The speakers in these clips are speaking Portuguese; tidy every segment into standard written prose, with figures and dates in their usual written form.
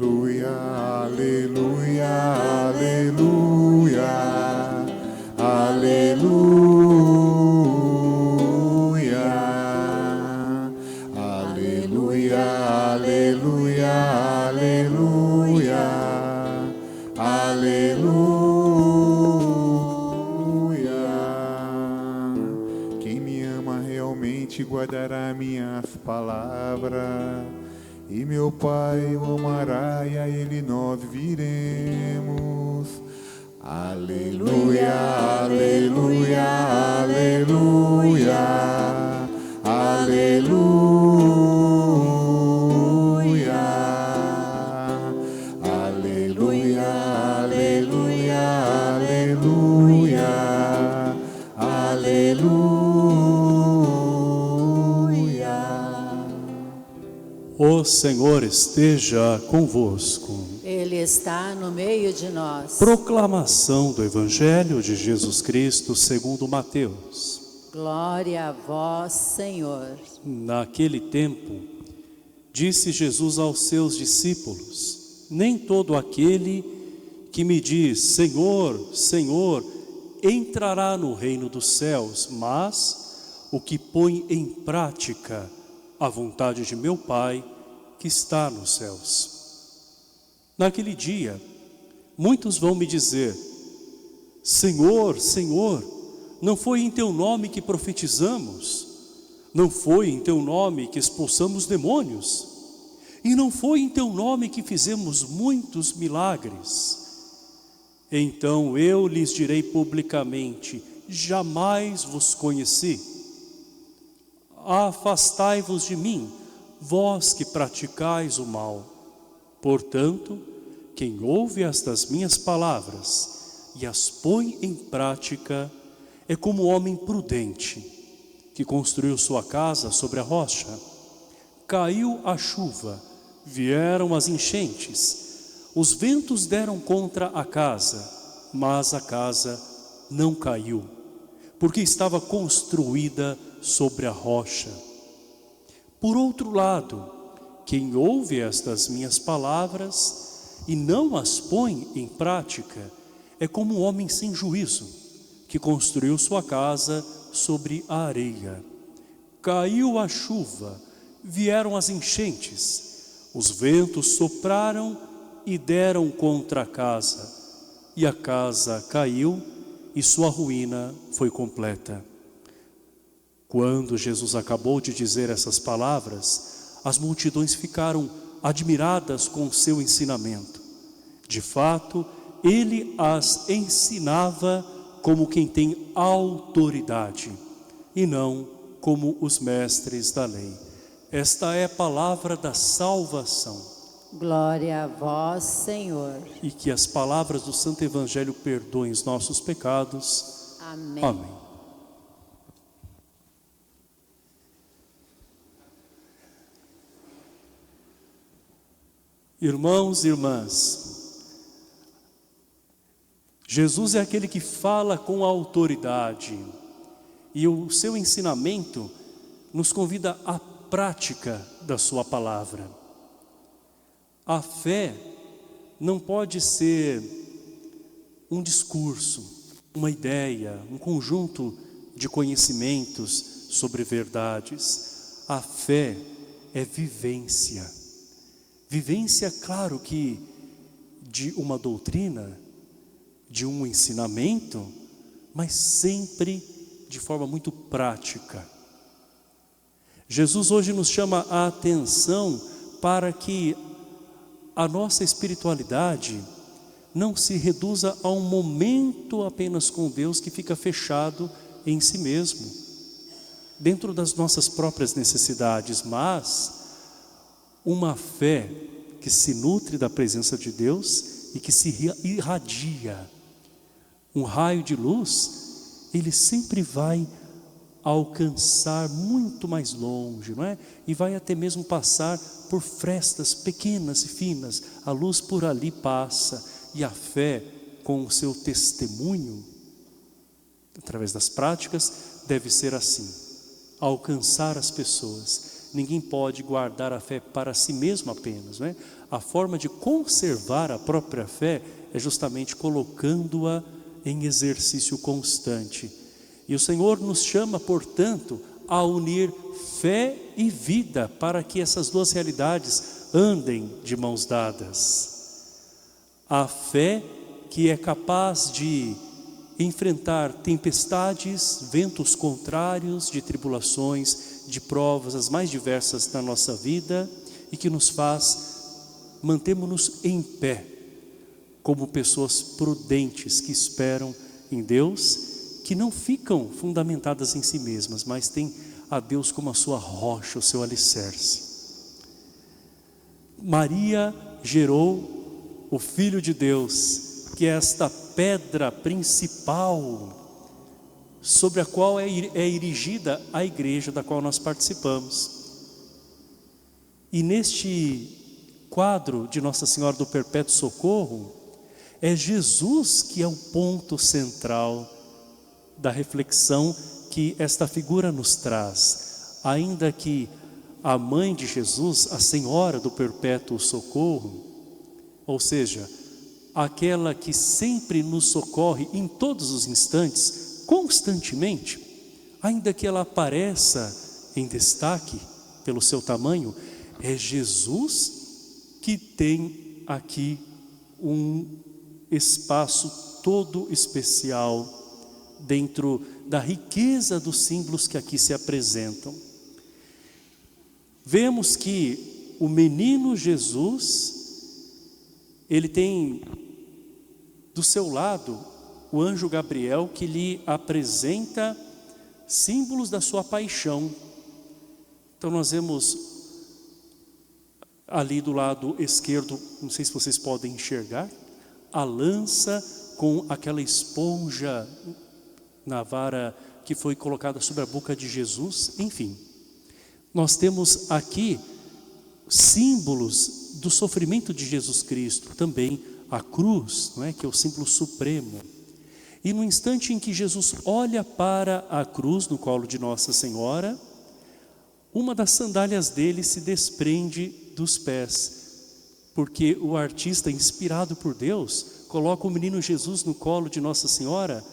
aleluia, aleluia, aleluia, aleluia, aleluia, aleluia, aleluia. Quem me ama realmente guardará minhas palavras, e meu Pai o amará, e a Ele nós viremos. Aleluia, aleluia, aleluia, aleluia, aleluia, aleluia, aleluia, aleluia. O Senhor esteja convosco. Ele está no meio de nós. Proclamação do Evangelho de Jesus Cristo segundo Mateus. Glória a vós, Senhor. Naquele tempo, disse Jesus aos seus discípulos: nem todo aquele que me diz Senhor, Senhor, entrará no reino dos céus, mas o que põe em prática a vontade de meu Pai que está nos céus. Naquele dia, muitos vão me dizer: Senhor, Senhor, não foi em teu nome que profetizamos? Não foi em teu nome que expulsamos demônios? E não foi em teu nome que fizemos muitos milagres? Então eu lhes direi publicamente: jamais vos conheci. Afastai-vos de mim, vós que praticais o mal. Portanto, quem ouve estas minhas palavras e as põe em prática é como um homem prudente que construiu sua casa sobre a rocha. Caiu a chuva, vieram as enchentes, os ventos deram contra a casa, mas a casa não caiu, porque estava construída sobre a rocha. Por outro lado, quem ouve estas minhas palavras e não as põe em prática é como um homem sem juízo que construiu sua casa sobre a areia. Caiu a chuva, vieram as enchentes, os ventos sopraram e deram contra a casa, e a casa caiu e sua ruína foi completa. Quando Jesus acabou de dizer essas palavras, as multidões ficaram admiradas com o seu ensinamento. De fato, ele as ensinava como quem tem autoridade, e não como os mestres da lei. Esta é a palavra da salvação. Glória a vós, Senhor. E que as palavras do Santo Evangelho perdoem os nossos pecados. Amém. Amém. Irmãos e irmãs, Jesus é aquele que fala com autoridade, e o seu ensinamento nos convida à prática da sua palavra. A fé não pode ser um discurso, uma ideia, um conjunto de conhecimentos sobre verdades. A fé é vivência. Vivência, claro que de uma doutrina, de um ensinamento, mas sempre de forma muito prática. Jesus hoje nos chama a atenção para que a nossa espiritualidade não se reduza a um momento apenas com Deus que fica fechado em si mesmo, dentro das nossas próprias necessidades, mas uma fé que se nutre da presença de Deus e que se irradia. Um raio de luz, ele sempre vai alcançar muito mais longe, não é? E vai até mesmo passar por frestas pequenas e finas. A luz por ali passa, e a fé, com o seu testemunho, através das práticas, deve ser assim: alcançar as pessoas, ninguém pode guardar a fé para si mesmo apenas, não é? A forma de conservar a própria fé é justamente colocando-a em exercício constante. E o Senhor nos chama, portanto, a unir fé e vida para que essas duas realidades andem de mãos dadas. A fé que é capaz de enfrentar tempestades, ventos contrários, de tribulações, de provas as mais diversas na nossa vida e que nos faz mantermos-nos em pé como pessoas prudentes que esperam em Deus, que não ficam fundamentadas em si mesmas, mas têm a Deus como a sua rocha, o seu alicerce. Maria gerou o Filho de Deus, que é esta pedra principal sobre a qual é erigida a igreja da qual nós participamos. E neste quadro de Nossa Senhora do Perpétuo Socorro, é Jesus que é o ponto central da reflexão que esta figura nos traz. Ainda que a mãe de Jesus, a Senhora do Perpétuo Socorro, ou seja, aquela que sempre nos socorre em todos os instantes, constantemente, ainda que ela apareça em destaque pelo seu tamanho, é Jesus que tem aqui um espaço todo especial dentro da riqueza dos símbolos que aqui se apresentam. Vemos que o menino Jesus, ele tem do seu lado o anjo Gabriel que lhe apresenta símbolos da sua paixão. Então nós vemos ali do lado esquerdo, não sei se vocês podem enxergar, a lança com aquela esponja na vara que foi colocada sobre a boca de Jesus. Enfim, nós temos aqui símbolos do sofrimento de Jesus Cristo, também a cruz, não é? Que é o símbolo supremo. E no instante em que Jesus olha para a cruz no colo de Nossa Senhora, uma das sandálias dele se desprende dos pés, porque o artista, inspirado por Deus, coloca o menino Jesus no colo de Nossa Senhora,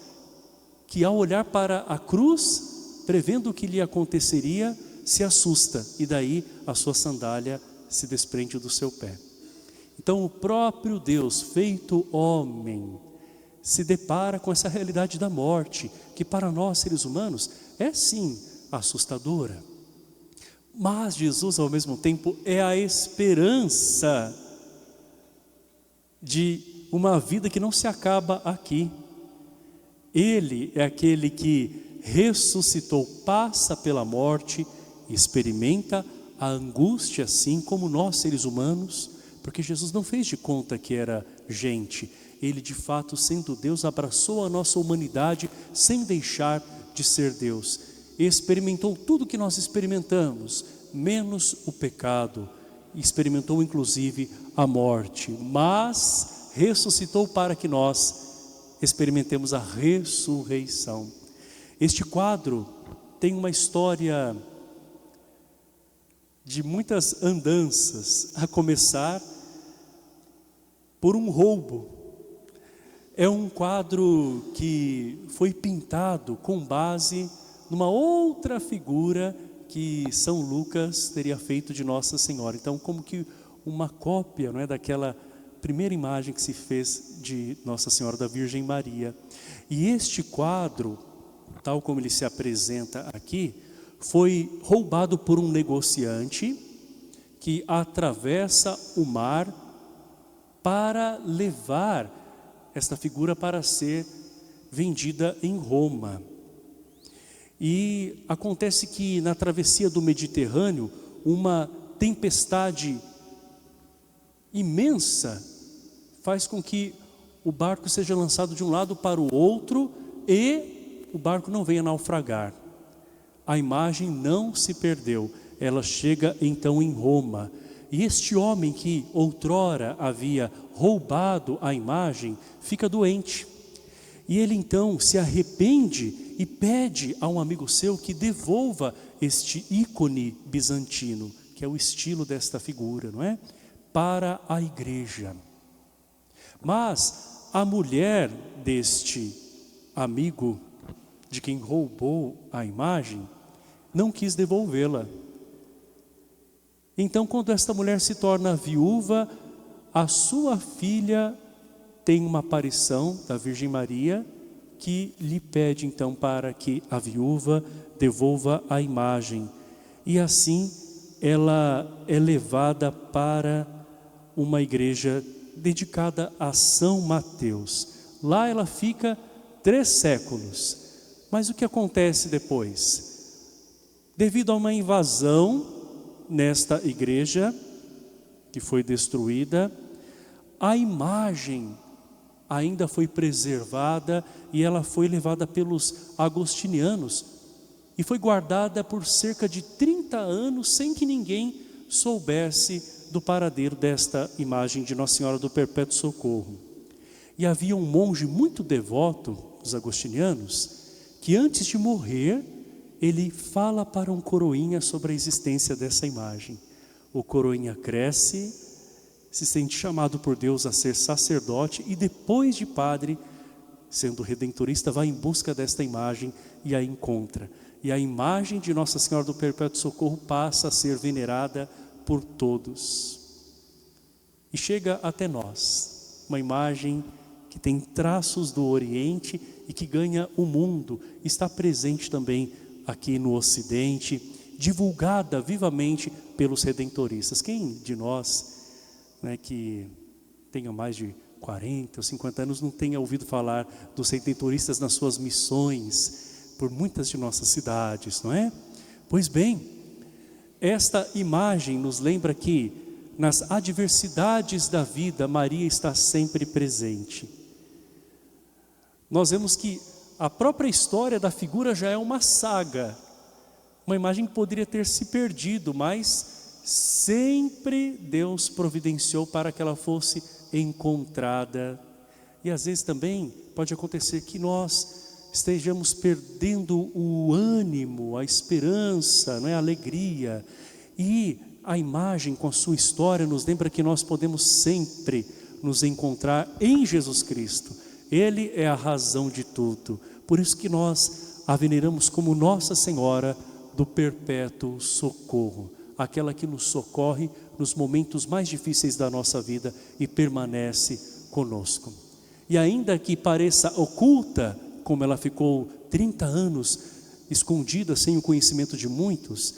que ao olhar para a cruz, prevendo o que lhe aconteceria, se assusta, e daí a sua sandália se desprende do seu pé. Então o próprio Deus, feito homem, se depara com essa realidade da morte, que para nós seres humanos é sim assustadora. Mas Jesus ao mesmo tempo é a esperança de uma vida que não se acaba aqui. Ele é aquele que ressuscitou, passa pela morte, experimenta a angústia assim como nós seres humanos, porque Jesus não fez de conta que era gente. Ele de fato, sendo Deus, abraçou a nossa humanidade sem deixar de ser Deus. Experimentou tudo que nós experimentamos, menos o pecado. Experimentou inclusive a morte, mas ressuscitou para que nós experimentemos a ressurreição. Este quadro tem uma história de muitas andanças, a começar por um roubo. É um quadro que foi pintado com base numa outra figura que São Lucas teria feito de Nossa Senhora. Então, como que uma cópia, não é, daquela primeira imagem que se fez de Nossa Senhora da Virgem Maria. E este quadro, tal como ele se apresenta aqui, foi roubado por um negociante que atravessa o mar para levar esta figura para ser vendida em Roma. E acontece que na travessia do Mediterrâneo, uma tempestade imensa faz com que o barco seja lançado de um lado para o outro e o barco não venha naufragar. A imagem não se perdeu, ela chega então em Roma. E este homem que outrora havia roubado a imagem, fica doente. E ele então se arrepende e pede a um amigo seu que devolva este ícone bizantino, que é o estilo desta figura, não é? Para a igreja. Mas a mulher deste amigo, de quem roubou a imagem, não quis devolvê-la. Então, quando esta mulher se torna viúva, a sua filha tem uma aparição da Virgem Maria, que lhe pede então para que a viúva devolva a imagem. E assim ela é levada para uma igreja dedicada a São Mateus. Lá ela fica 3 séculos. Mas o que acontece depois? Devido a uma invasão nesta igreja, que foi destruída, a imagem ainda foi preservada e ela foi levada pelos agostinianos e foi guardada por cerca de 30 anos sem que ninguém soubesse do paradeiro desta imagem de Nossa Senhora do Perpétuo Socorro. E havia um monge muito devoto, os agostinianos, que antes de morrer, ele fala para um coroinha sobre a existência dessa imagem. O coroinha cresce, se sente chamado por Deus a ser sacerdote e depois de padre, sendo redentorista, vai em busca desta imagem e a encontra. E a imagem de Nossa Senhora do Perpétuo Socorro passa a ser venerada por todos. E chega até nós, uma imagem que tem traços do Oriente e que ganha o mundo, está presente também aqui no Ocidente, divulgada vivamente pelos redentoristas. Quem de nós, né, que tenha mais de 40 ou 50 anos não tenha ouvido falar dos redentoristas nas suas missões por muitas de nossas cidades, não é? Pois bem, esta imagem nos lembra que nas adversidades da vida Maria está sempre presente. Nós vemos que a própria história da figura já é uma saga, uma imagem que poderia ter se perdido, mas sempre Deus providenciou para que ela fosse encontrada. E às vezes também pode acontecer que nós estejamos perdendo o ânimo, a esperança, não é? A alegria. E a imagem com a sua história nos lembra que nós podemos sempre nos encontrar em Jesus Cristo. Ele é a razão de tudo. Por isso que nós a veneramos como Nossa Senhora do Perpétuo Socorro, aquela que nos socorre nos momentos mais difíceis da nossa vida e permanece conosco. E ainda que pareça oculta, como ela ficou 30 anos escondida sem o conhecimento de muitos,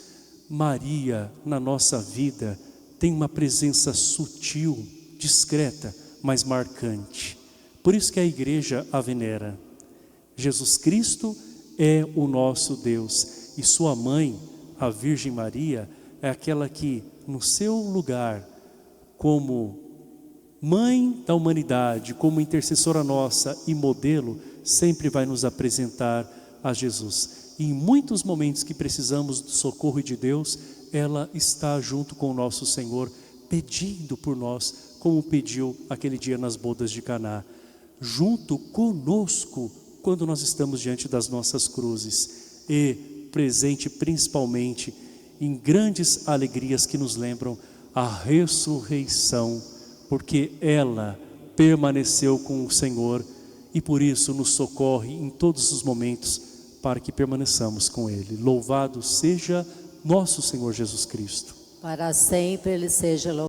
Maria na nossa vida tem uma presença sutil, discreta, mas marcante. Por isso que a igreja a venera. Jesus Cristo é o nosso Deus e sua mãe, a Virgem Maria, é aquela que no seu lugar, como mãe da humanidade, como intercessora nossa e modelo, sempre vai nos apresentar a Jesus. E em muitos momentos que precisamos do socorro de Deus, ela está junto com o nosso Senhor, pedindo por nós, como pediu aquele dia nas bodas de Caná, junto conosco, quando nós estamos diante das nossas cruzes, e presente principalmente em grandes alegrias que nos lembram a ressurreição, porque ela permaneceu com o Senhor e por isso nos socorre em todos os momentos para que permaneçamos com Ele. Louvado seja nosso Senhor Jesus Cristo. Para sempre Ele seja louvado.